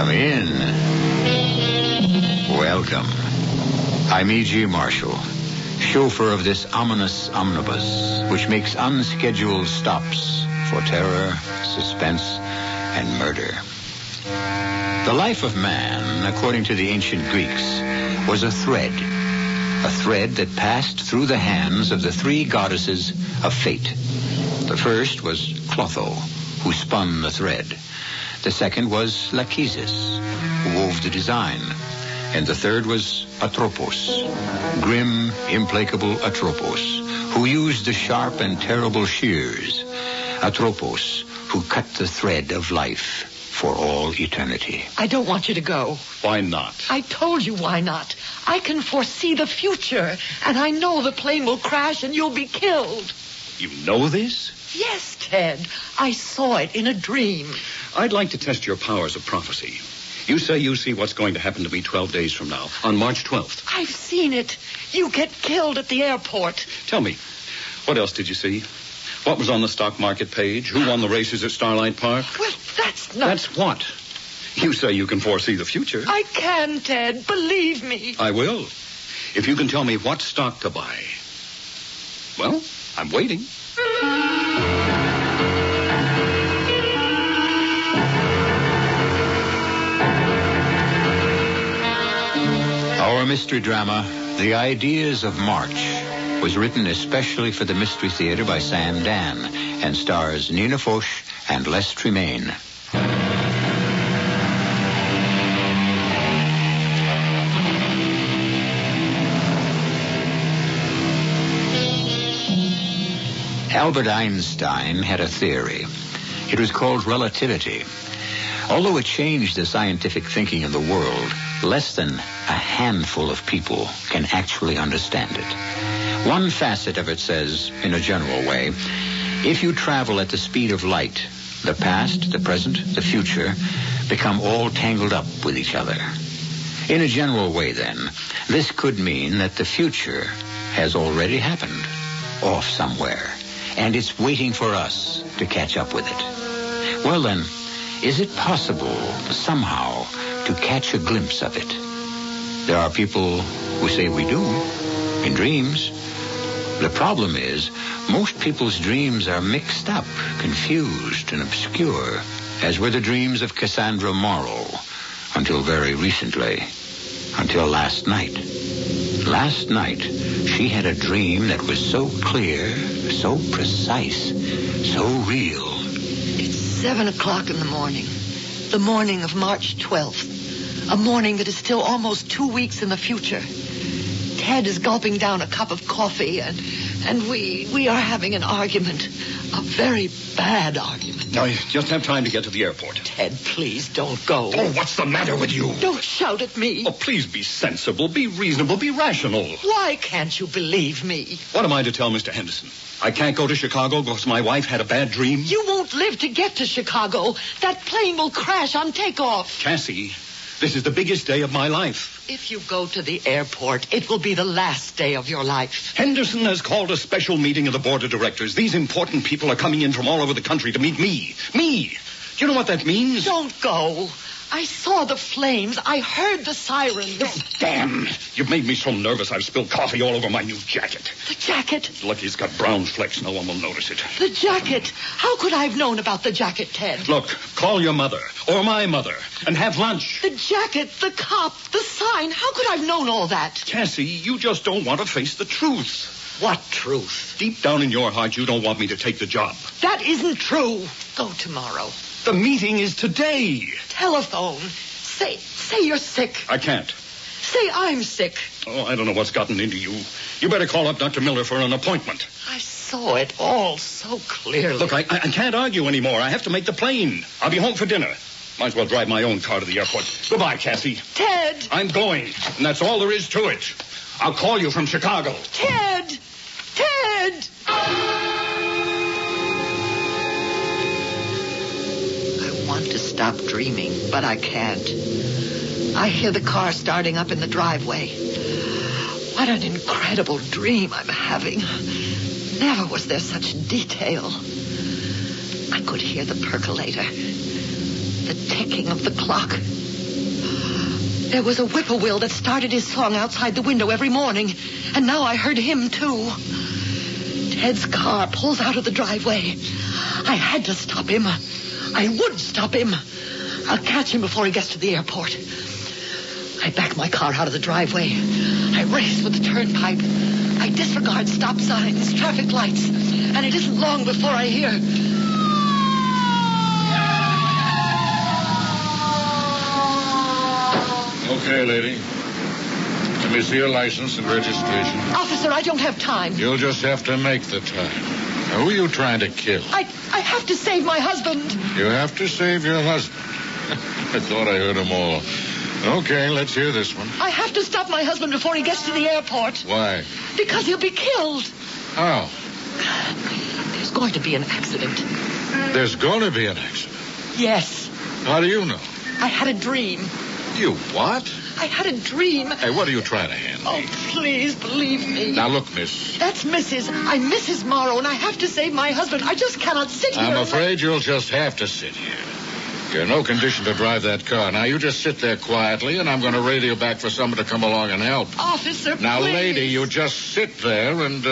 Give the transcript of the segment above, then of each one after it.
Come in. Welcome. I'm E.G. Marshall, chauffeur of this ominous omnibus, which makes unscheduled stops for terror, suspense, and murder. The life of man, according to the ancient Greeks, was a thread that passed through the hands of the three goddesses of fate. The first was Clotho, who spun the thread. The second was Lachesis, who wove the design. And the third was Atropos, grim, implacable Atropos, who used the sharp and terrible shears. Atropos, who cut the thread of life for all eternity. I don't want you to go. Why not? I told you why not. I can foresee the future, and I know the plane will crash and you'll be killed. You know this? Yes, Ted. I saw it in a dream. I'd like to test your powers of prophecy. You say you see what's going to happen to me 12 days from now, on March 12th. I've seen it. You get killed at the airport. Tell me, what else did you see? What was on the stock market page? Who won the races at Starlight Park? Well, that's not... That's what? You say you can foresee the future. I can, Ted. Believe me. I will. If you can tell me what stock to buy. Well, I'm waiting. Our mystery drama, The Ideas of March, was written especially for the Mystery Theater by Sam Dann and stars Nina Foch and Les Tremayne. Albert Einstein had a theory. It was called relativity. Although it changed the scientific thinking of the world, less than a handful of people can actually understand it. One facet of it says, in a general way, if you travel at the speed of light, the past, the present, the future become all tangled up with each other. In a general way, then, this could mean that the future has already happened, off somewhere, and it's waiting for us to catch up with it. Well, then, is it possible, somehow, to catch a glimpse of it? There are people who say we do, in dreams. The problem is, most people's dreams are mixed up, confused, and obscure, as were the dreams of Cassandra Morrow, until very recently, until last night. Last night, she had a dream that was so clear, so precise, so real. It's 7 o'clock in the morning of March 12th. A morning that is still almost 2 weeks in the future. Ted is gulping down a cup of coffee, and we are having an argument. A very bad argument. Now, you just have time to get to the airport. Ted, please don't go. Oh, what's the matter with you? Don't shout at me. Oh, please be sensible, be reasonable, be rational. Why can't you believe me? What am I to tell Mr. Henderson? I can't go to Chicago because my wife had a bad dream? You won't live to get to Chicago. That plane will crash on takeoff. Cassie, this is the biggest day of my life. If you go to the airport, it will be the last day of your life. Henderson has called a special meeting of the board of directors. These important people are coming in from all over the country to meet me. Me! Do you know what that means? Don't go. I saw the flames. I heard the sirens. Oh, damn! You've made me so nervous I've spilled coffee all over my new jacket. The jacket? Lucky it's got brown flecks. No one will notice it. The jacket? How could I have known about the jacket, Ted? Look, call your mother or my mother and have lunch. The jacket, the cop, the sign. How could I have known all that? Cassie, you just don't want to face the truth. What truth? Deep down in your heart, you don't want me to take the job. That isn't true. Go tomorrow. The meeting is today. Telephone. Say you're sick. I can't. Say I'm sick. Oh, I don't know what's gotten into you. You better call up Dr. Miller for an appointment. I saw it all so clearly. Look, I can't argue anymore. I have to make the plane. I'll be home for dinner. Might as well drive my own car to the airport. Goodbye, Cassie. Ted! I'm going, and that's all there is to it. I'll call you from Chicago. Ted! Ted! I want to stop dreaming, but I can't. I hear the car starting up in the driveway. What an incredible dream I'm having. Never was there such detail. I could hear the percolator, the ticking of the clock, There was a whippoorwill that started his song outside the window every morning, and now I heard him, too. Ted's car pulls out of the driveway. I had to stop him. I would stop him. I'll catch him before he gets to the airport. I back my car out of the driveway. I race with the turnpike. I disregard stop signs, traffic lights, and it isn't long before I hear... Okay, lady. Let me see your license and registration. Officer, I don't have time. You'll just have to make the time. Now, who are you trying to kill? I have to save my husband. You have to save your husband. I thought I heard them all. Okay, let's hear this one. I have to stop my husband before he gets to the airport. Why? Because he'll be killed. How? There's going to be an accident. There's going to be an accident? Yes. How do you know? I had a dream. You what? I had a dream. Hey, what are you trying to hand me? Oh, please believe me. Now, look, miss. That's Mrs. I'm Mrs. Morrow, and I have to save my husband. I just cannot sit here. I'm afraid you'll just have to sit here. You're in no condition to drive that car. Now, you just sit there quietly, and I'm going to radio back for someone to come along and help. Officer, now, please. lady, you just sit there and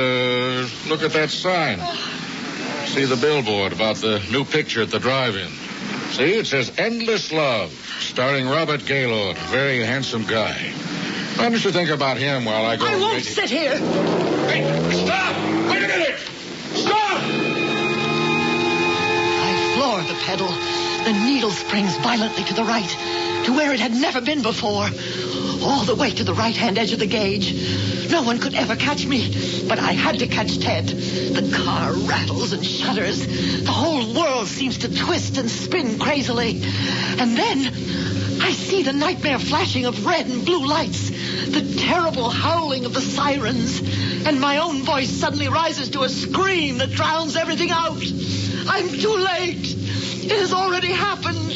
look at that sign. See the billboard about the new picture at the drive-in. See, it says Endless Love, starring Robert Gaylord, a very handsome guy. Why don't you think about him while I go... I won't sit here. Hey, stop! Wait a minute! Stop! I floor the pedal. The needle springs violently to the right, to where it had never been before. All the way to the right-hand edge of the gauge. No one could ever catch me, but I had to catch Ted. The car rattles and shudders. The whole world seems to twist and spin crazily. And then I see the nightmare flashing of red and blue lights, the terrible howling of the sirens, and my own voice suddenly rises to a scream that drowns everything out. I'm too late. It has already happened.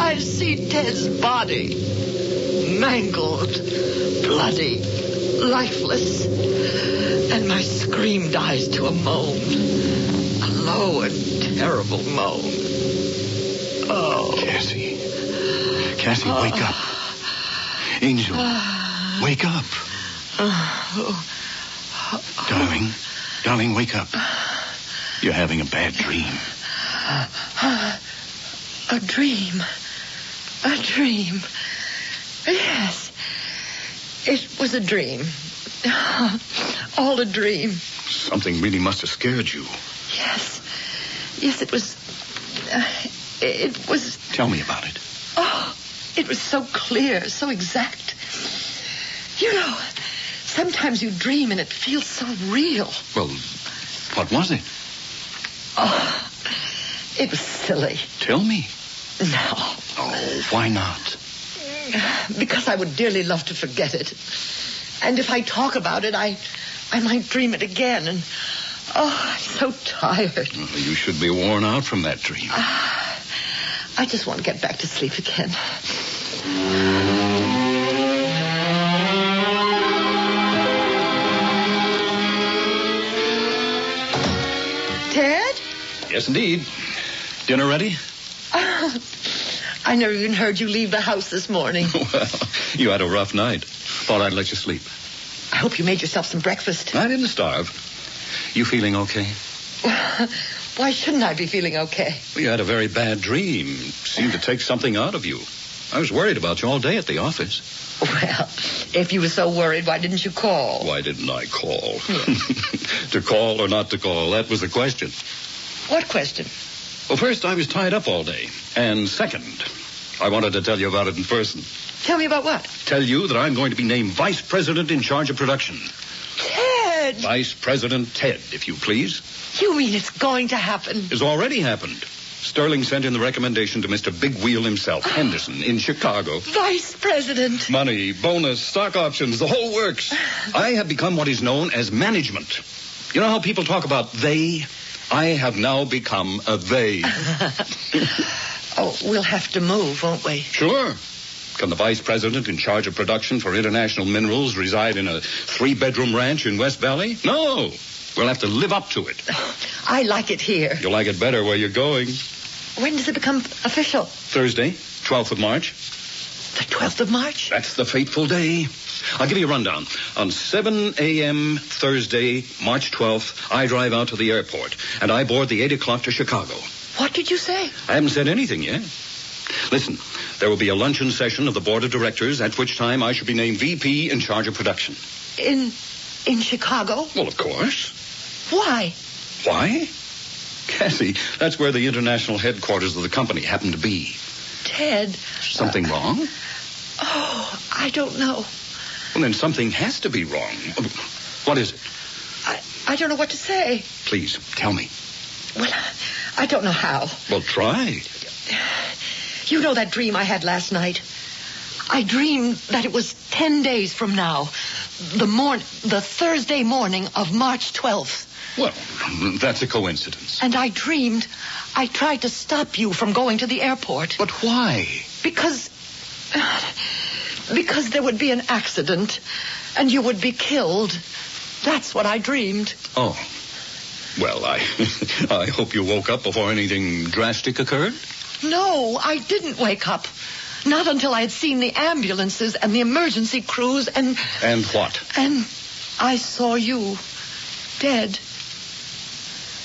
I see Ted's body, mangled, bloody, lifeless, and my scream dies to a moan, a low and terrible moan. Oh. Cassie, wake up. Angel, wake up. Darling, wake up. You're having a bad dream. A dream. A dream. Yes. It was a dream. All a dream. Something really must have scared you. Yes. Yes, it was... it was... Tell me about it. Oh, it was so clear, so exact. You know, sometimes you dream and it feels so real. Well, what was it? Oh, it was silly. Tell me. No. Oh, why not? Because I would dearly love to forget it. And if I talk about it, I might dream it again. And, I'm so tired. Well, you should be worn out from that dream. I just want to get back to sleep again. Ted? Yes, indeed. Dinner ready? I never even heard you leave the house this morning. Well, you had a rough night. Thought I'd let you sleep. I hope you made yourself some breakfast. I didn't starve. You feeling okay? Why shouldn't I be feeling okay? Well, you had a very bad dream. Seemed to take something out of you. I was worried about you all day at the office. Well, if you were so worried, why didn't you call? Why didn't I call? To call or not to call, that was the question. What question? Well, first, I was tied up all day. And second, I wanted to tell you about it in person. Tell me about what? Tell you that I'm going to be named Vice President in charge of production. Ted! Vice President Ted, if you please. You mean it's going to happen? It's already happened. Sterling sent in the recommendation to Mr. Big Wheel himself, Henderson, in Chicago. Vice President. Money, bonus, stock options, the whole works. I have become what is known as management. You know how people talk about they? I have now become a they. Oh, we'll have to move, won't we? Sure. Can the vice president in charge of production for International Minerals reside in a 3-bedroom ranch in West Valley? No. We'll have to live up to it. I like it here. You'll like it better where you're going. When does it become official? Thursday, 12th of March. The 12th of March? That's the fateful day. I'll give you a rundown. On 7 a.m. Thursday, March 12th, I drive out to the airport, and I board the 8 o'clock to Chicago. What did you say? I haven't said anything yet. Listen, there will be a luncheon session of the board of directors, at which time I shall be named VP in charge of production. In Chicago? Well, of course. Why? Why? Cassie, that's where the international headquarters of the company happen to be. Ted. Something wrong? Oh, I don't know. Well, then something has to be wrong. What is it? I don't know what to say. Please, tell me. Well, I don't know how. Well, try. You know that dream I had last night? I dreamed that it was 10 days from now. The Thursday morning of March 12th. Well, that's a coincidence. And I dreamed I tried to stop you from going to the airport. But why? Because there would be an accident and you would be killed. That's what I dreamed. Oh. Well, I hope you woke up before anything drastic occurred. No, I didn't wake up. Not until I had seen the ambulances and the emergency crews and... And what? And I saw you dead.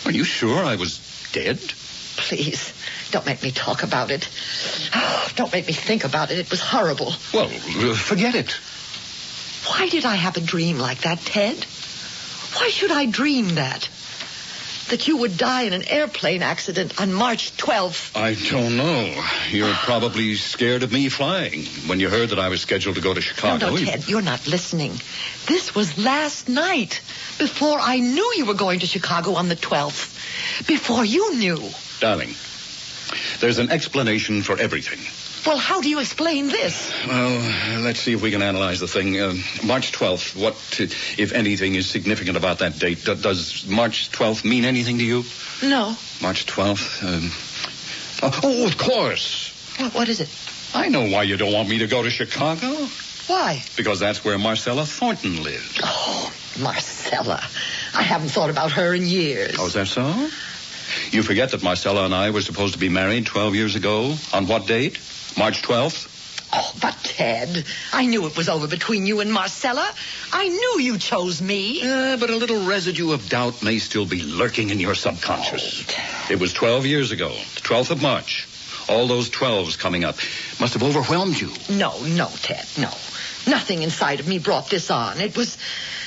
Are you sure I was dead? Please, don't make me talk about it. Oh, don't make me think about it. It was horrible. Well, forget it. Why did I have a dream like that, Ted? Why should I dream that? That you would die in an airplane accident on March 12th. I don't know. You're probably scared of me flying. When you heard that I was scheduled to go to Chicago... No, Ted, you're not listening. This was last night, before I knew you were going to Chicago on the 12th. Before you knew. Darling, there's an explanation for everything. Well, how do you explain this? Well, let's see if we can analyze the thing. March 12th, what, if anything, is significant about that date? Does March 12th mean anything to you? No. March 12th? Oh, of course. What is it? I know why you don't want me to go to Chicago. Why? Because that's where Marcella Thornton lived. Oh, Marcella. I haven't thought about her in years. Oh, is that so? You forget that Marcella and I were supposed to be married 12 years ago. On what date? March 12th? Oh, but Ted, I knew it was over between you and Marcella. I knew you chose me. But a little residue of doubt may still be lurking in your subconscious. Oh, it was 12 years ago, the 12th of March. All those 12s coming up must have overwhelmed you. No, Ted, no. Nothing inside of me brought this on. It was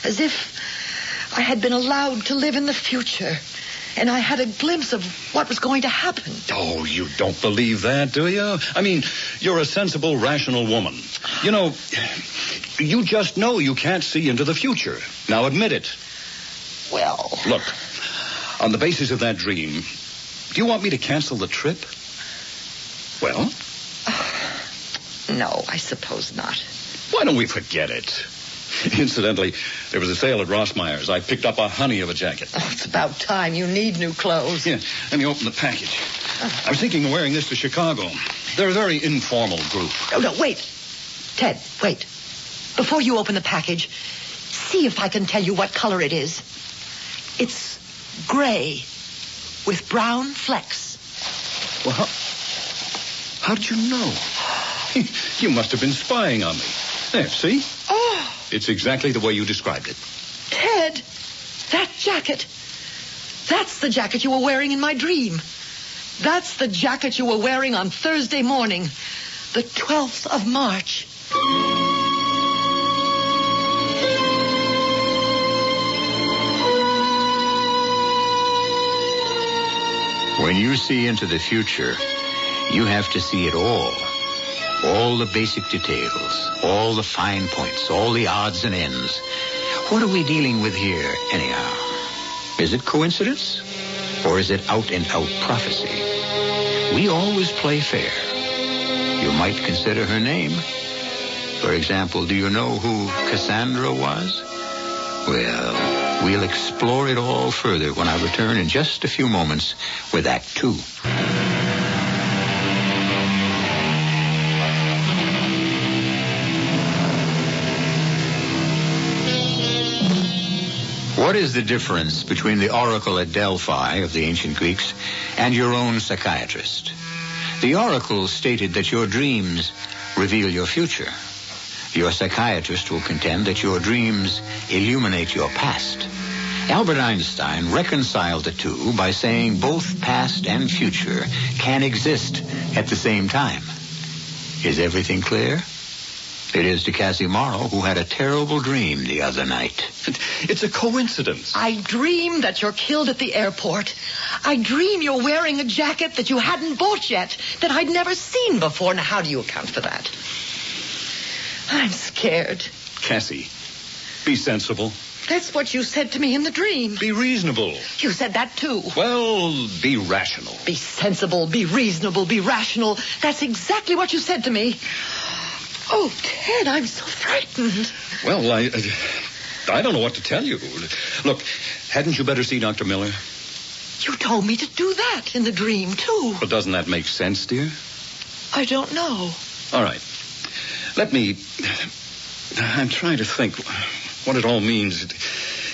as if I had been allowed to live in the future. And I had a glimpse of what was going to happen. Oh, you don't believe that, do you? I mean, you're a sensible, rational woman. You know, you just know you can't see into the future. Now admit it. Well... Look, on the basis of that dream, do you want me to cancel the trip? Well? No, I suppose not. Why don't we forget it? Incidentally, there was a sale at Rossmeyer's. I picked up a honey of a jacket. Oh, it's about time. You need new clothes. Yeah, let me open the package. I was thinking of wearing this to Chicago. They're a very informal group. Oh, no, wait. Ted, wait. Before you open the package, see if I can tell you what color it is. It's gray with brown flecks. Well, how did you know? You must have been spying on me. There, see? Oh. It's exactly the way you described it. Ted, that jacket. That's the jacket you were wearing in my dream. That's the jacket you were wearing on Thursday morning, the 12th of March. When you see into the future, you have to see it all. All the basic details, all the fine points, all the odds and ends. What are we dealing with here, anyhow? Is it coincidence? Or is it out-and-out prophecy? We always play fair. You might consider her name. For example, do you know who Cassandra was? Well, we'll explore it all further when I return in just a few moments with Act 2. What is the difference between the oracle at Delphi of the ancient Greeks and your own psychiatrist? The oracle stated that your dreams reveal your future. Your psychiatrist will contend that your dreams illuminate your past. Albert Einstein reconciled the two by saying both past and future can exist at the same time. Is everything clear? It is to Cassie Morrow, who had a terrible dream the other night. It's a coincidence. I dream that you're killed at the airport. I dream you're wearing a jacket that you hadn't bought yet, that I'd never seen before. Now, how do you account for that? I'm scared. Cassie, be sensible. That's what you said to me in the dream. Be reasonable. You said that, too. Well, be rational. Be sensible, be reasonable, be rational. That's exactly what you said to me. Oh, Ted, I'm so frightened. Well, I don't know what to tell you. Look, hadn't you better see Dr. Miller? You told me to do that in the dream, too. Well, doesn't that make sense, dear? I don't know. All right. I'm trying to think what it all means. It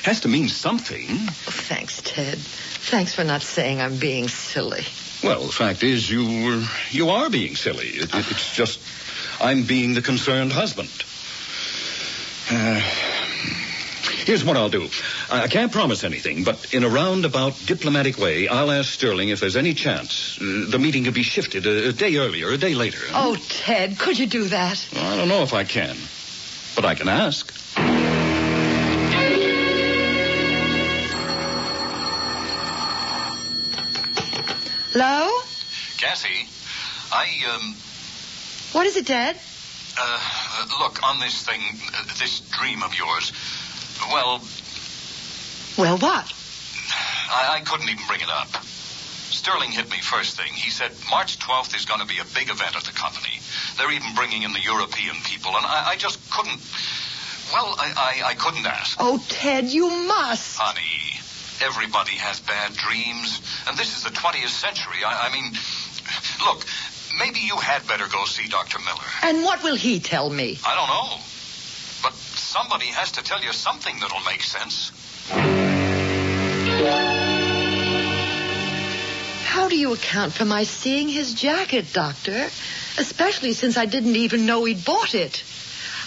has to mean something. Oh, thanks, Ted. Thanks for not saying I'm being silly. Well, the fact is, you are being silly. It's just I'm being the concerned husband. Here's what I'll do. I can't promise anything, but in a roundabout diplomatic way, I'll ask Sterling if there's any chance the meeting could be shifted a day earlier, a day later. Oh, Ted, could you do that? Well, I don't know if I can, but I can ask. Hello? Cassie, What is it, Dad? Look, on this thing, this dream of yours, well, What? I couldn't even bring it up. Sterling hit me first thing. He said March 12th is going to be a big event at the company. They're even bringing in the European people, and I just couldn't, I couldn't ask. Oh, Ted, you must. Honey, everybody has bad dreams, and this is the 20th century. I mean, look, maybe you had better go see Dr. Miller. And what will he tell me? I don't know. But somebody has to tell you something that'll make sense. How do you account for my seeing his jacket, Doctor? Especially since I didn't even know he'd bought it.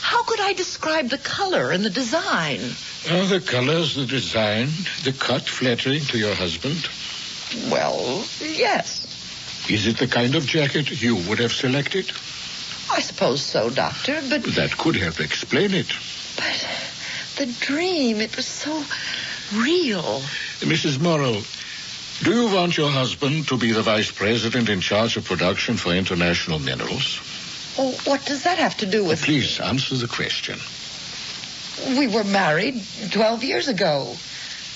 How could I describe the color and the design? The colors, the design, the cut flattering to your husband? Well, yes. Is it the kind of jacket you would have selected? I suppose so, Doctor, but... That could help explain it. But the dream, it was so real. Mrs. Morrow, do you want your husband to be the vice president in charge of production for International Minerals? Oh, what does that have to do with... Please answer the question. We were married 12 years ago.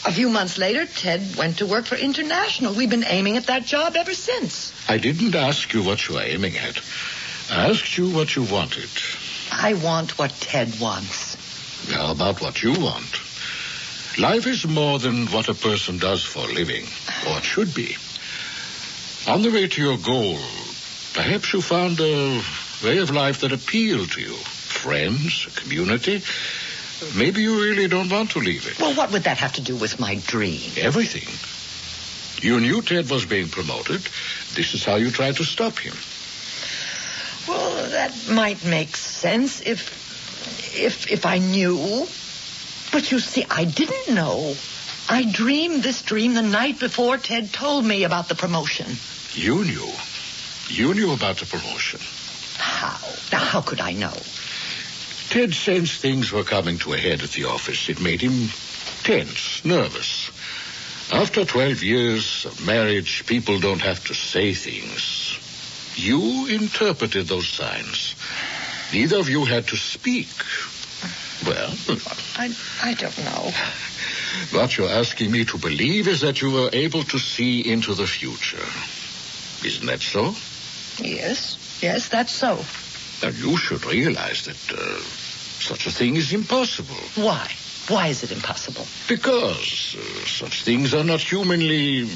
A few months later, Ted went to work for International. We've been aiming at that job ever since. I didn't ask you what you were aiming at. I asked you what you wanted. I want what Ted wants. How about what you want? Life is more than what a person does for a living, or it should be. On the way to your goal, perhaps you found a way of life that appealed to you. Friends, a community. Maybe you really don't want to leave it. Well, what would that have to do with my dream? Everything. You knew Ted was being promoted. This is how you tried to stop him. Well, that might make sense if I knew. But you see, I didn't know. I dreamed this dream the night before Ted told me about the promotion. You knew. You knew about the promotion. How? Now, how could I know? Ted sensed things were coming to a head at the office. It made him tense, nervous. After 12 years of marriage, people don't have to say things. You interpreted those signs. Neither of you had to speak. Well, I don't know. What you're asking me to believe is that you were able to see into the future. Isn't that so? Yes, that's so. Now, you should realize that such a thing is impossible. Why? Why is it impossible? Because such things are not humanly...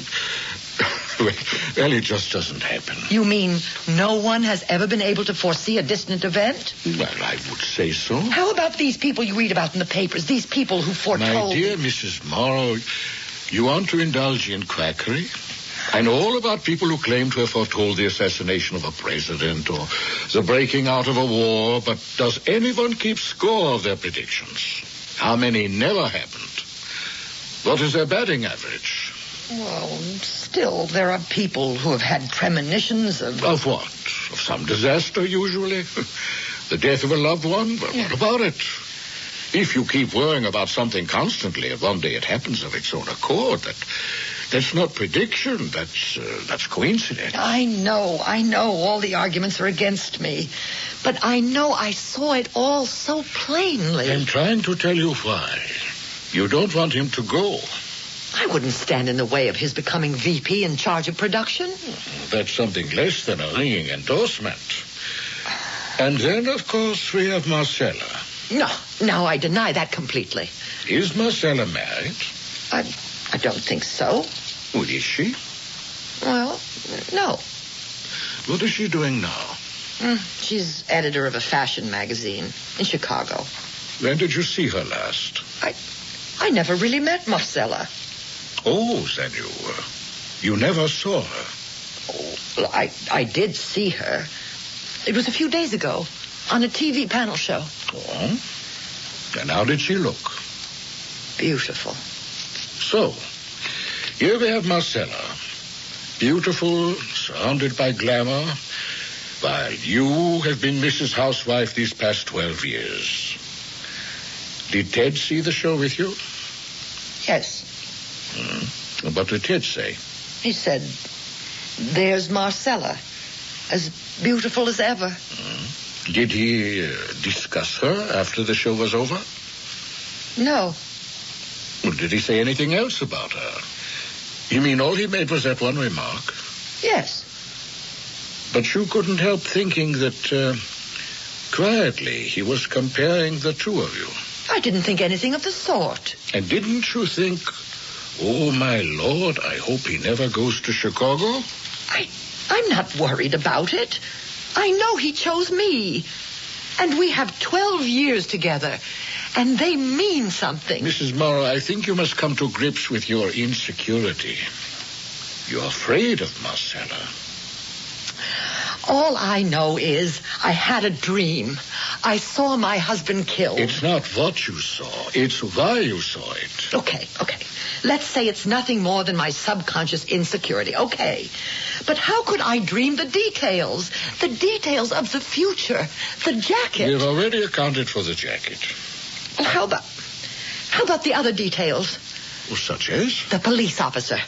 well, it just doesn't happen. You mean no one has ever been able to foresee a distant event? Well, I would say so. How about these people you read about in the papers? These people who foretold... My dear Mrs. Morrow, you want to indulge in quackery? I know all about people who claim to have foretold the assassination of a president or the breaking out of a war, but does anyone keep score of their predictions? How many never happened? What is their batting average? Well, still, there are people who have had premonitions of... Of what? Of some disaster, usually? The death of a loved one? Well, what about it? If you keep worrying about something constantly and one day it happens of its own accord, that's not prediction. That's coincidence. I know. All the arguments are against me. But I know I saw it all so plainly. I'm trying to tell you why. You don't want him to go. I wouldn't stand in the way of his becoming VP in charge of production. That's something less than a ringing endorsement. And then, of course, we have Marcella. No, I deny that completely. Is Marcella married? I don't think so. Well, is she? Well, no. What is she doing now? She's editor of a fashion magazine in Chicago. When did you see her last? I never really met Marcella. Oh, then you never saw her. Oh, well, I did see her. It was a few days ago on a TV panel show. Oh? And how did she look? Beautiful. So, here we have Marcella. Beautiful, surrounded by glamour, while you have been Mrs. Housewife these past 12 years. Did Ted see the show with you? Yes. What did Ted say? He said, there's Marcella, as beautiful as ever. Did he discuss her after the show was over? No. Well, did he say anything else about her? You mean all he made was that one remark? Yes. But you couldn't help thinking that, quietly, he was comparing the two of you. I didn't think anything of the sort. And didn't you think, oh, my Lord, I hope he never goes to Chicago? I'm not worried about it. I know he chose me. And we have 12 years together. And they mean something. Mrs. Morrow, I think you must come to grips with your insecurity. You're afraid of Marcella. All I know is I had a dream. I saw my husband killed. It's not what you saw. It's why you saw it. Okay. Let's say it's nothing more than my subconscious insecurity. Okay. But how could I dream the details? The details of the future. The jacket. We've already accounted for the jacket. Well, how about the other details? Well, such as? The police officer.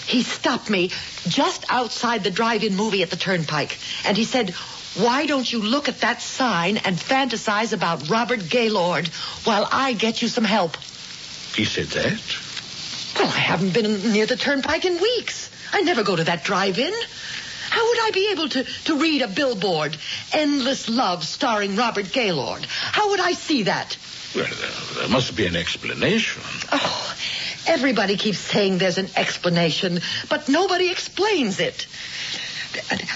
He stopped me just outside the drive-in movie at the Turnpike. And he said, why don't you look at that sign and fantasize about Robert Gaylord while I get you some help? He said that? Well, I haven't been near the Turnpike in weeks. I never go to that drive-in. How would I be able to read a billboard, Endless Love starring Robert Gaylord? How would I see that? Well, there must be an explanation. Oh, everybody keeps saying there's an explanation, but nobody explains it.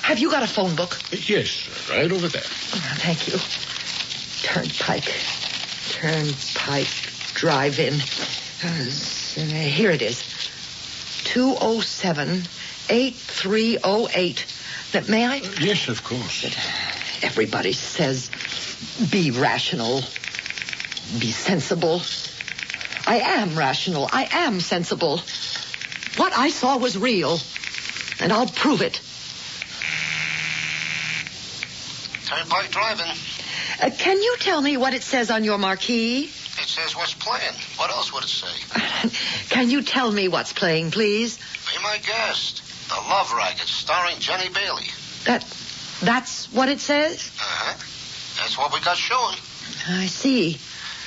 Have you got a phone book? Yes, right over there. Oh, thank you. Turnpike drive-in. Here it is. 207-8308. May I? Yes, of course. Everybody says be rational, be sensible. I am rational. I am sensible. What I saw was real, and I'll prove it. Turnpike driving. Can you tell me what it says on your marquee? It says what's playing. What else would it say? Can you tell me what's playing, please? Be my guest. The Love Racket, starring Jenny Bailey. That's what it says? Uh-huh. That's what we got showing. I see.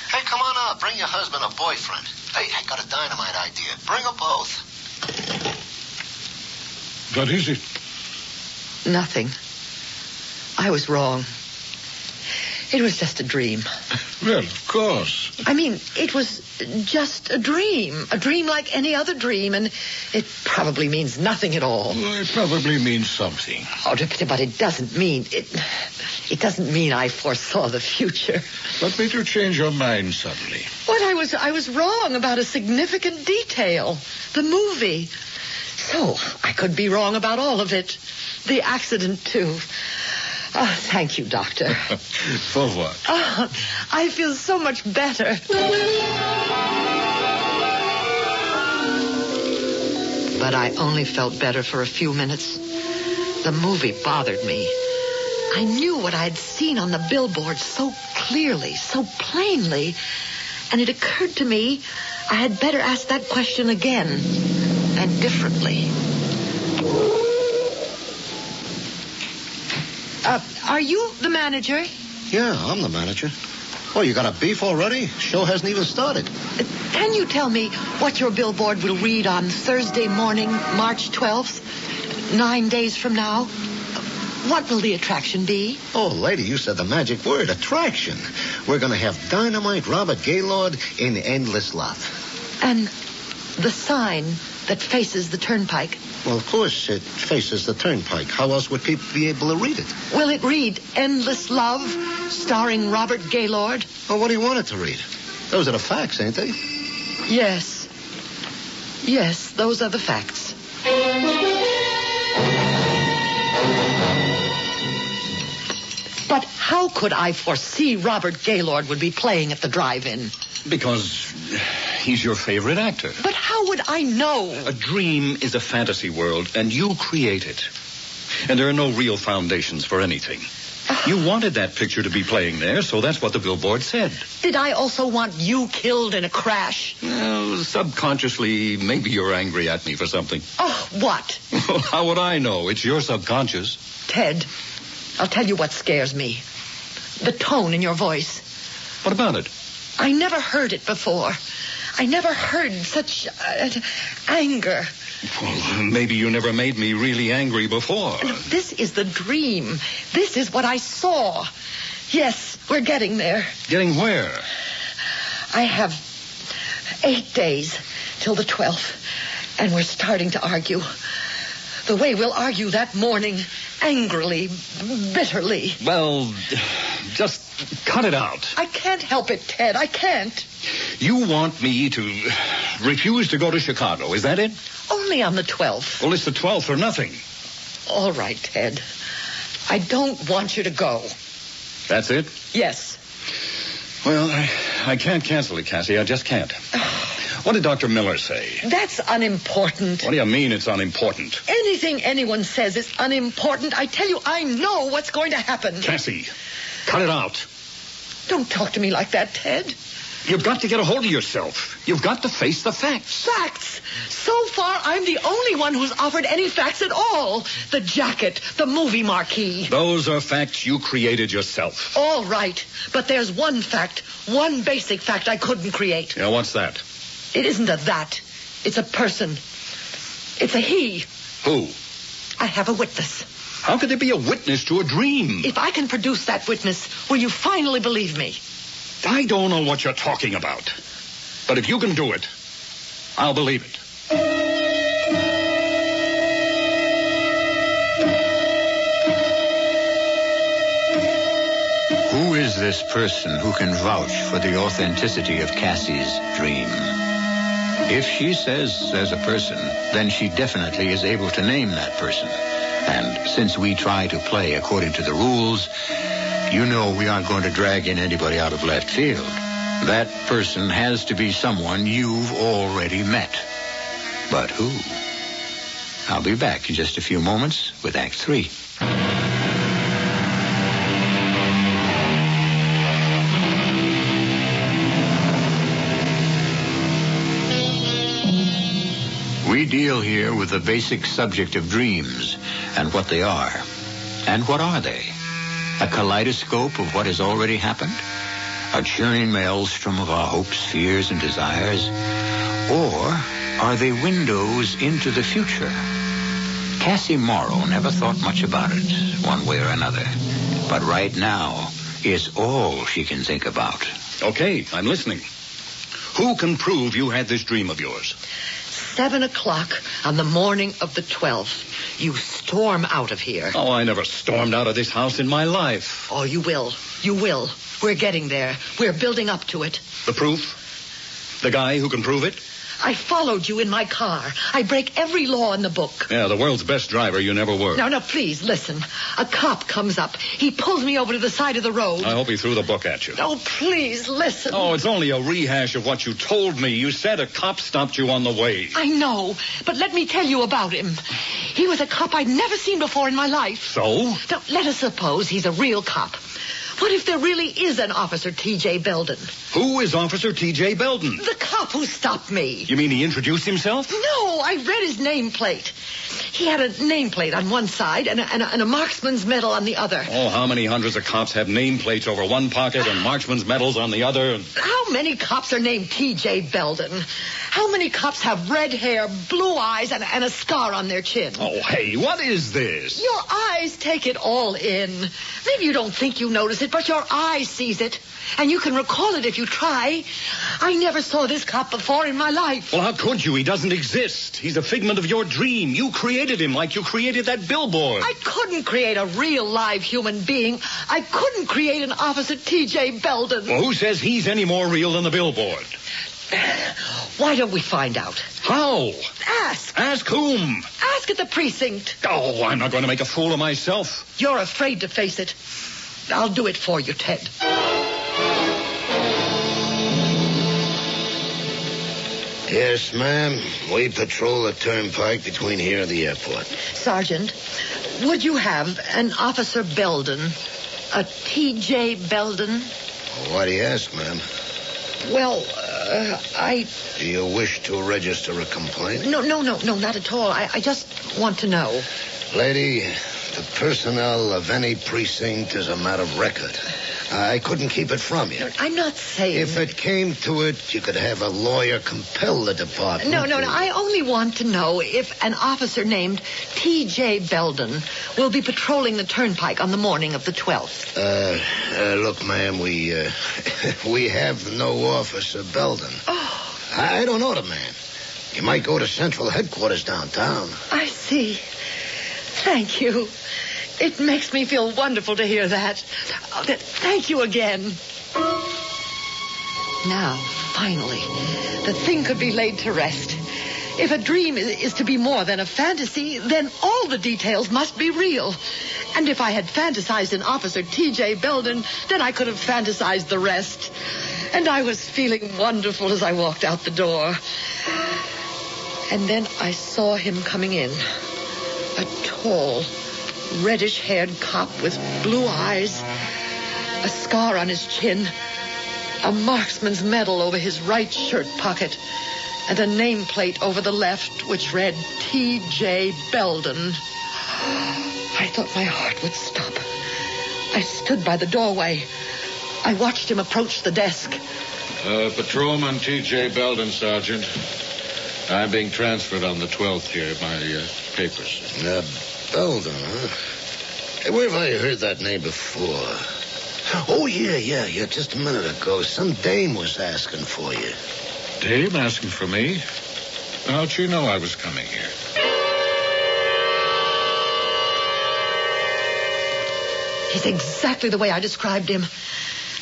Hey, come on out. Bring your husband or boyfriend. Hey, I got a dynamite idea. Bring them both. What is it? Nothing. I was wrong. It was just a dream. Well, of course. I mean, it was just a dream. A dream like any other dream, and it probably means nothing at all. Well, it probably means something. Oh, but it doesn't mean... It doesn't mean I foresaw the future. What made you change your mind suddenly? What, I was wrong about a significant detail. The movie. So, I could be wrong about all of it. The accident, too. Oh, thank you, Doctor. For what? Oh, I feel so much better. But I only felt better for a few minutes. The movie bothered me. I knew what I had seen on the billboard so clearly, so plainly, and it occurred to me I had better ask that question again, and differently. Are you the manager? Yeah, I'm the manager. Oh, you got a beef already? Show hasn't even started. Can you tell me what your billboard will read on Thursday morning, March 12th, 9 days from now? What will the attraction be? Oh, lady, you said the magic word, attraction. We're going to have Dynamite Robert Gaylord in Endless Love. And the sign that faces the turnpike? Well, of course, it faces the turnpike. How else would people be able to read it? Will it read Endless Love, starring Robert Gaylord? Well, what do you want it to read? Those are the facts, ain't they? Yes. Yes, those are the facts. But how could I foresee Robert Gaylord would be playing at the drive-in? Because he's your favorite actor. But how would I know? A dream is a fantasy world, and you create it. And there are no real foundations for anything. You wanted that picture to be playing there, so that's what the billboard said. Did I also want you killed in a crash? Well, subconsciously, maybe you're angry at me for something. Oh, what? How would I know? It's your subconscious. Ted, I'll tell you what scares me. The tone in your voice. What about it? I never heard it before. I never heard such anger. Well, maybe you never made me really angry before. This is the dream. This is what I saw. Yes, we're getting there. Getting where? I have 8 days till the 12th, and we're starting to argue. The way we'll argue that morning, angrily, bitterly. Well, just cut it out. I can't help it, Ted. I can't. You want me to refuse to go to Chicago, is that it? Only on the 12th. Well, it's the 12th or nothing. All right, Ted. I don't want you to go. That's it? Yes. Well, I can't cancel it, Cassie. I just can't. What did Dr. Miller say? That's unimportant. What do you mean it's unimportant? Anything anyone says is unimportant. I tell you, I know what's going to happen. Cassie, cut it out. Don't talk to me like that, Ted. You've got to get a hold of yourself. You've got to face the facts. Facts? So far, I'm the only one who's offered any facts at all. The jacket, the movie marquee. Those are facts you created yourself. All right, but there's one fact, one basic fact I couldn't create. Yeah, what's that? It isn't a that. It's a person. It's a he. Who? I have a witness. How could there be a witness to a dream? If I can produce that witness, will you finally believe me? I don't know what you're talking about. But if you can do it, I'll believe it. Who is this person who can vouch for the authenticity of Cassie's dream? If she says there's a person, then she definitely is able to name that person. And since we try to play according to the rules, you know we aren't going to drag in anybody out of left field. That person has to be someone you've already met. But who? I'll be back in just a few moments with Act 3. We deal here with the basic subject of dreams and what they are. And what are they? A kaleidoscope of what has already happened? A churning maelstrom of our hopes, fears, and desires? Or are they windows into the future? Cassie Morrow never thought much about it, one way or another. But right now, it's all she can think about. Okay, I'm listening. Who can prove you had this dream of yours? 7 o'clock on the morning of the 12th. You storm out of here. Oh, I never stormed out of this house in my life. Oh, you will. You will. We're getting there. We're building up to it. The proof? The guy who can prove it? I followed you in my car. I break every law in the book. Yeah, the world's best driver you never were. Now, please, listen. A cop comes up. He pulls me over to the side of the road. I hope he threw the book at you. Oh, please, listen. Oh, it's only a rehash of what you told me. You said a cop stopped you on the way. I know, but let me tell you about him. He was a cop I'd never seen before in my life. So? Now, let us suppose he's a real cop. What if there really is an Officer T.J. Belden? Who is Officer T.J. Belden? The cop who stopped me. You mean he introduced himself? No, I read his nameplate. He had a nameplate on one side and a marksman's medal on the other. Oh, how many hundreds of cops have nameplates over one pocket and marksman's medals on the other? How many cops are named T.J. Belden? How many cops have red hair, blue eyes, and a scar on their chin? Oh, hey, what is this? Your eyes take it all in. Maybe you don't think you notice it, but your eye sees it. And you can recall it if you try. I never saw this cop before in my life. Well, how could you? He doesn't exist. He's a figment of your dream. You created him like you created that billboard. I couldn't create a real live human being. I couldn't create an Officer T.J. Belden. Well, who says he's any more real than the billboard? Why don't we find out? How? Ask. Ask whom? Ask at the precinct. Oh, I'm not going to make a fool of myself. You're afraid to face it. I'll do it for you, Ted. Yes, ma'am. We patrol the turnpike between here and the airport. Sergeant, would you have an Officer Belden? A T.J. Belden? Why do you ask, ma'am? Well, Do you wish to register a complaint? No, not at all. I just want to know. Lady, the personnel of any precinct is a matter of record. I couldn't keep it from you. I'm not saying... If it came to it, you could have a lawyer compel the department. No. I only want to know if an officer named T.J. Belden will be patrolling the turnpike on the morning of the 12th. Look, ma'am, we have no Officer Belden. Oh. I don't know the man. You might go to Central Headquarters downtown. I see. Thank you. It makes me feel wonderful to hear that. Oh, thank you again. Now, finally, the thing could be laid to rest. If a dream is to be more than a fantasy, then all the details must be real. And if I had fantasized an Officer T.J. Belden, then I could have fantasized the rest. And I was feeling wonderful as I walked out the door. And then I saw him coming in. A tall, reddish-haired cop with blue eyes, a scar on his chin, a marksman's medal over his right shirt pocket, and a nameplate over the left which read T.J. Belden. I thought my heart would stop. I stood by the doorway. I watched him approach the desk. Patrolman T.J. Belden, Sergeant. I'm being transferred on the 12th here. My papers. Belden, huh? Hey, where have I heard that name before? Oh, yeah. Just a minute ago, some dame was asking for you. Dame asking for me? How'd she know I was coming here? He's exactly the way I described him.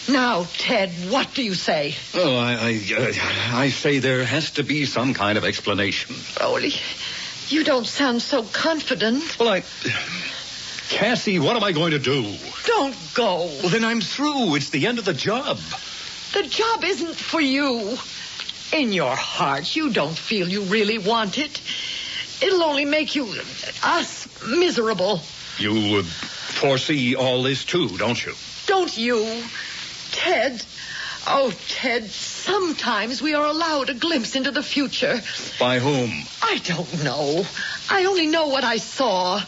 Now, Ted, what do you say? Oh, I say there has to be some kind of explanation. Rolly, you don't sound so confident. Well, Cassie, what am I going to do? Don't go. Well, then I'm through. It's the end of the job. The job isn't for you. In your heart, you don't feel you really want it. It'll only make us miserable. You foresee all this, too, don't you? Don't you? Ted. Oh, Ted, sometimes we are allowed a glimpse into the future. By whom? I don't know. I only know what I saw.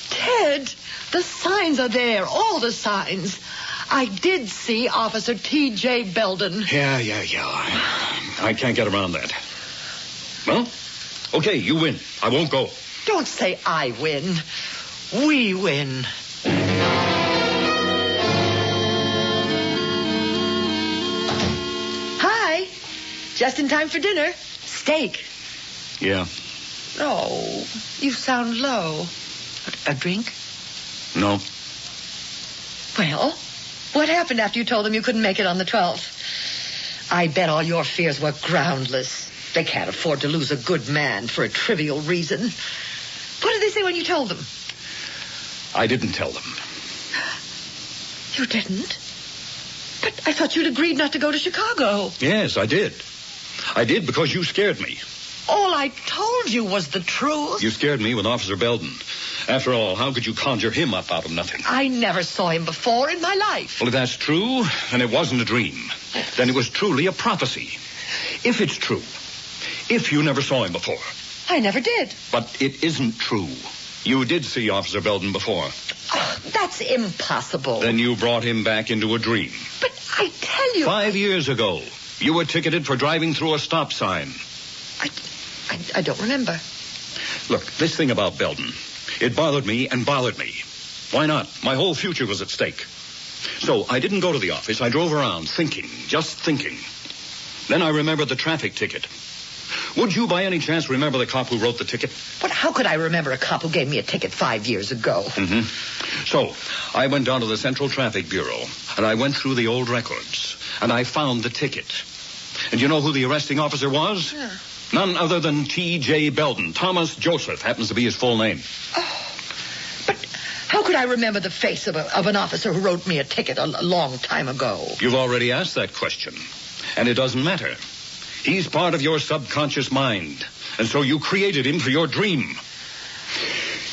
Ted, the signs are there, all the signs. I did see Officer T.J. Belden. Yeah. I can't get around that. Well, okay, you win. I won't go. Don't say I win. We win. Hi. Just in time for dinner. Steak. Yeah. Oh, you sound low. A drink? No. Well, what happened after you told them you couldn't make it on the 12th? I bet all your fears were groundless. They can't afford to lose a good man for a trivial reason. What did they say when you told them? I didn't tell them. You didn't? But I thought you'd agreed not to go to Chicago. Yes, I did. I did because you scared me. All I told you was the truth. You scared me with Officer Belden. After all, how could you conjure him up out of nothing? I never saw him before in my life. Well, if that's true, then it wasn't a dream. Then it was truly a prophecy. If it's true, if you never saw him before. I never did. But it isn't true. You did see Officer Belden before. Oh, that's impossible. Then you brought him back into a dream. But I tell you... 5 years ago, you were ticketed for driving through a stop sign. I don't remember. Look, this thing about Belden, it bothered me and bothered me. Why not? My whole future was at stake. So I didn't go to the office. I drove around thinking, just thinking. Then I remembered the traffic ticket. Would you by any chance remember the cop who wrote the ticket? But how could I remember a cop who gave me a ticket 5 years ago? Mm-hmm. So I went down to the Central Traffic Bureau, and I went through the old records, and I found the ticket. And you know who the arresting officer was? Yeah. None other than T.J. Belden. Thomas Joseph happens to be his full name. Oh, but how could I remember the face of an officer who wrote me a ticket a long time ago? You've already asked that question, and it doesn't matter. He's part of your subconscious mind, and so you created him for your dream.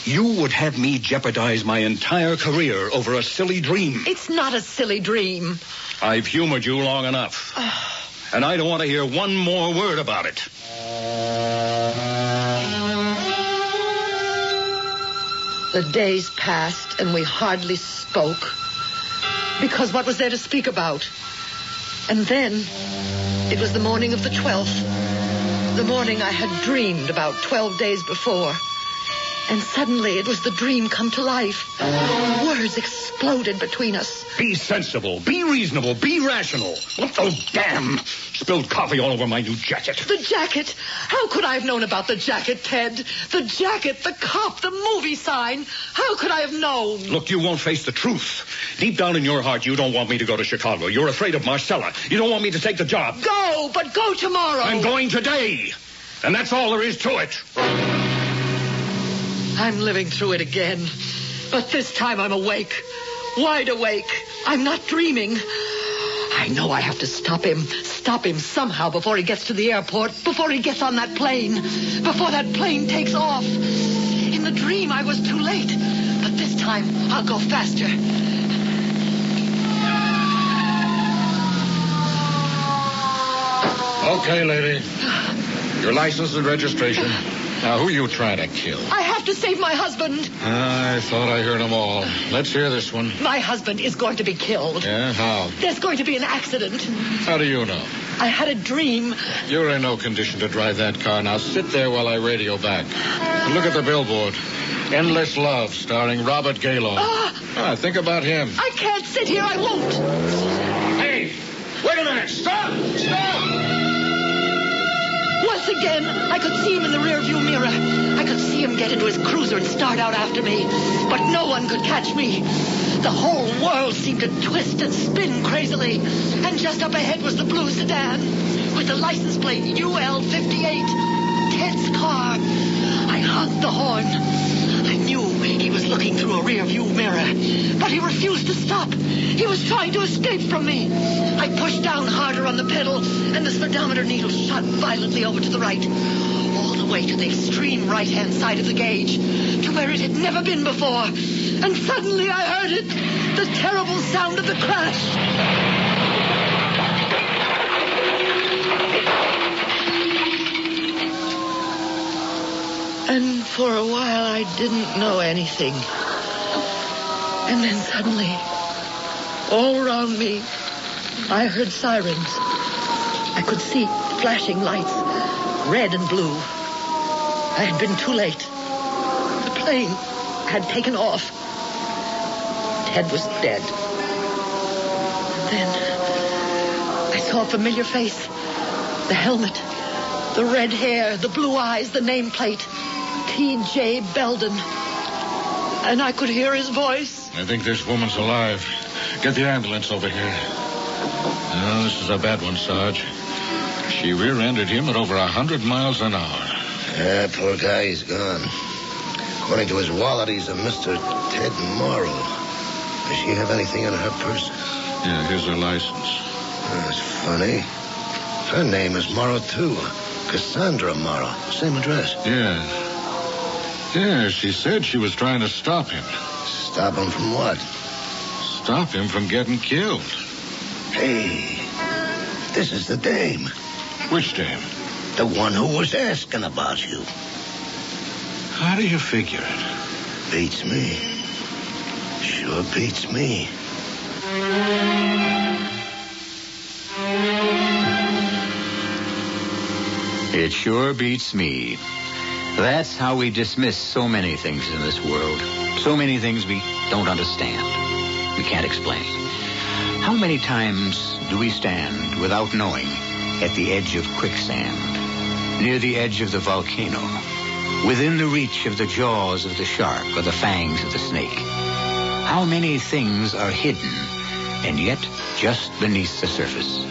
You would have me jeopardize my entire career over a silly dream. It's not a silly dream. I've humored you long enough, and I don't want to hear one more word about it. The days passed, and we hardly spoke. Because what was there to speak about? And then, it was the morning of the 12th. The morning I had dreamed about 12 days before. And suddenly it was the dream come to life. Words exploded between us. Be sensible, be reasonable, be rational. Oh, damn! Spilled coffee all over my new jacket. The jacket? How could I have known about the jacket, Ted? The jacket, the cop, the movie sign. How could I have known? Look, you won't face the truth. Deep down in your heart, you don't want me to go to Chicago. You're afraid of Marcella. You don't want me to take the job. Go, but go tomorrow. I'm going today. And that's all there is to it. I'm living through it again. But this time I'm awake. Wide awake. I'm not dreaming. I know I have to stop him. Stop him somehow before he gets to the airport. Before he gets on that plane. Before that plane takes off. In the dream I was too late. But this time I'll go faster. Okay, lady. Your license and registration. Now, who are you trying to kill? I have to save my husband. I thought I heard them all. Let's hear this one. My husband is going to be killed. Yeah, how? There's going to be an accident. How do you know? I had a dream. You're in no condition to drive that car. Now, sit there while I radio back. And look at the billboard. Endless Love, starring Robert Gaylord. Think about him. I can't sit here. I won't. Hey, wait a minute. Stop! Stop! Once again, I could see him in the rearview mirror. I could see him get into his cruiser and start out after me. But no one could catch me. The whole world seemed to twist and spin crazily. And just up ahead was the blue sedan with the license plate UL58. Ted's car. I honked the horn. I knew he was looking through a rearview mirror. But he refused to stop. He was trying to escape from me. I pushed down harder on the pedal, and the speedometer needle shot violently over to the right. All the way to the extreme right-hand side of the gauge, to where it had never been before. And suddenly I heard it, the terrible sound of the crash. And for a while I didn't know anything. And then suddenly, all around me, I heard sirens. I could see flashing lights, red and blue. I had been too late. The plane had taken off. Ted was dead. And then I saw a familiar face. The helmet, the red hair, the blue eyes, the nameplate. T.J. Belden. And I could hear his voice. I think this woman's alive. Get the ambulance over here. No, this is a bad one, Sarge. She rear-ended him at over 100 miles an hour. Yeah, poor guy, he's gone. According to his wallet, he's a Mr. Ted Morrow. Does she have anything in her purse? Yeah, here's her license. That's funny. Her name is Morrow, too. Cassandra Morrow. Same address. Yeah. Yeah, she said she was trying to stop him. Stop him from what? Stop him from getting killed. Hey, this is the dame. Which dame? The one who was asking about you. How do you figure it? Beats me. Sure beats me. It sure beats me. That's how we dismiss so many things in this world. So many things we don't understand. We can't explain. How many times do we stand without knowing at the edge of quicksand, near the edge of the volcano, within the reach of the jaws of the shark or the fangs of the snake? How many things are hidden and yet just beneath the surface?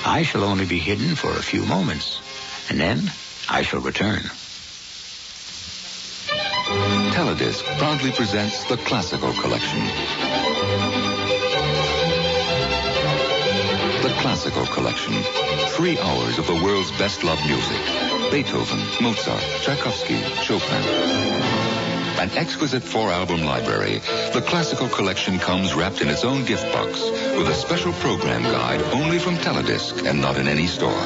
I shall only be hidden for a few moments, and then I shall return. Teledisc proudly presents the Classical Collection. The Classical Collection. 3 hours of the world's best-loved music. Beethoven, Mozart, Tchaikovsky, Chopin. An exquisite 4-album library, the Classical Collection comes wrapped in its own gift box with a special program guide only from Teledisc and not in any store.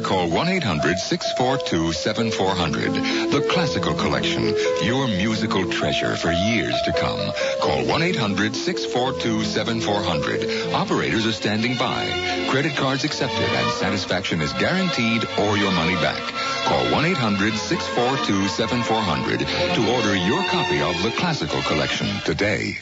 Call 1-800-642-7400. The Classical Collection, your musical treasure for years to come. Call 1-800-642-7400. Operators are standing by. Credit cards accepted and satisfaction is guaranteed or your money back. Call 1-800-642-7400 to order your copy of The Classical Collection today.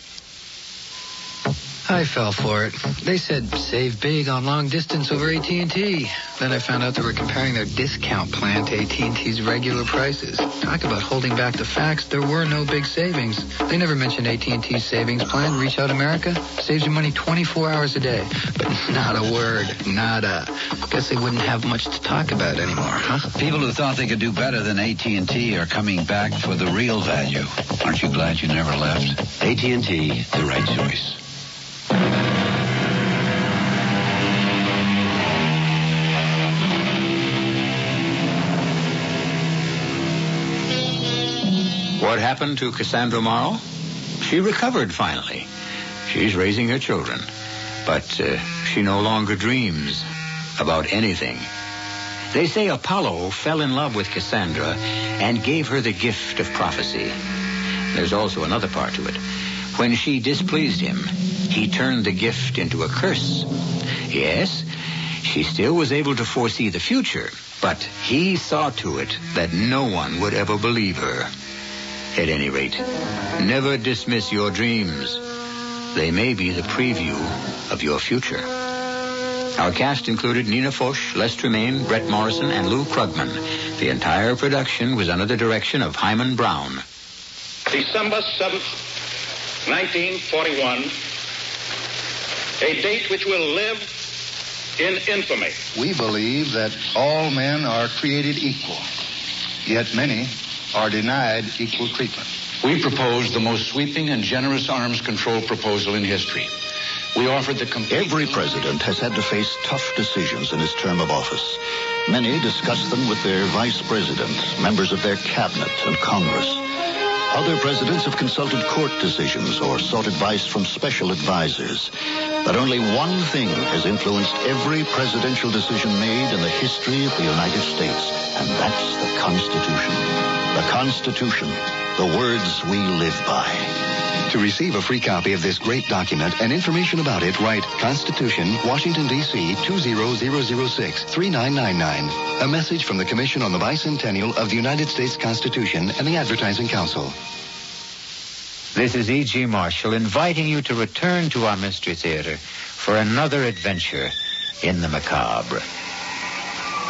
I fell for it. They said save big on long distance over AT&T. Then I found out they were comparing their discount plan to AT&T's regular prices. Talk about holding back the facts. There were no big savings. They never mentioned AT&T's savings plan, Reach Out America. Saves you money 24 hours a day. But not a word. Nada. Guess they wouldn't have much to talk about anymore, huh? People who thought they could do better than AT&T are coming back for the real value. Aren't you glad you never left? AT&T, the right choice. What happened to Cassandra Morrow? She recovered finally. She's raising her children. But she no longer dreams about anything. They say Apollo fell in love with Cassandra and gave her the gift of prophecy. There's also another part to it. When she displeased him, he turned the gift into a curse. Yes, she still was able to foresee the future, but he saw to it that no one would ever believe her. At any rate, never dismiss your dreams. They may be the preview of your future. Our cast included Nina Foch, Les Tremayne, Brett Morrison, and Lou Krugman. The entire production was under the direction of Himan Brown. December 7th, 1941, a date which will live in infamy. We believe that all men are created equal, yet many are denied equal treatment. We proposed the most sweeping and generous arms control proposal in history. We offered the complete... Every president has had to face tough decisions in his term of office. Many discuss them with their vice president, members of their cabinet, and Congress. Other presidents have consulted court decisions or sought advice from special advisors. But only one thing has influenced every presidential decision made in the history of the United States, and that's the Constitution. The Constitution, the words we live by. To receive a free copy of this great document and information about it, write Constitution, Washington, D.C., 20006-3999. A message from the Commission on the Bicentennial of the United States Constitution and the Advertising Council. This is E.G. Marshall inviting you to return to our Mystery Theater for another adventure in the macabre.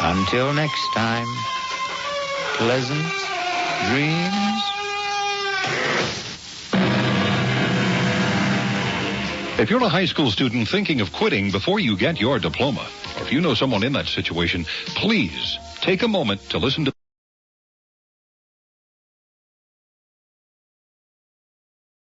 Until next time, pleasant dreams. If you're a high school student thinking of quitting before you get your diploma, or if you know someone in that situation, please take a moment to listen to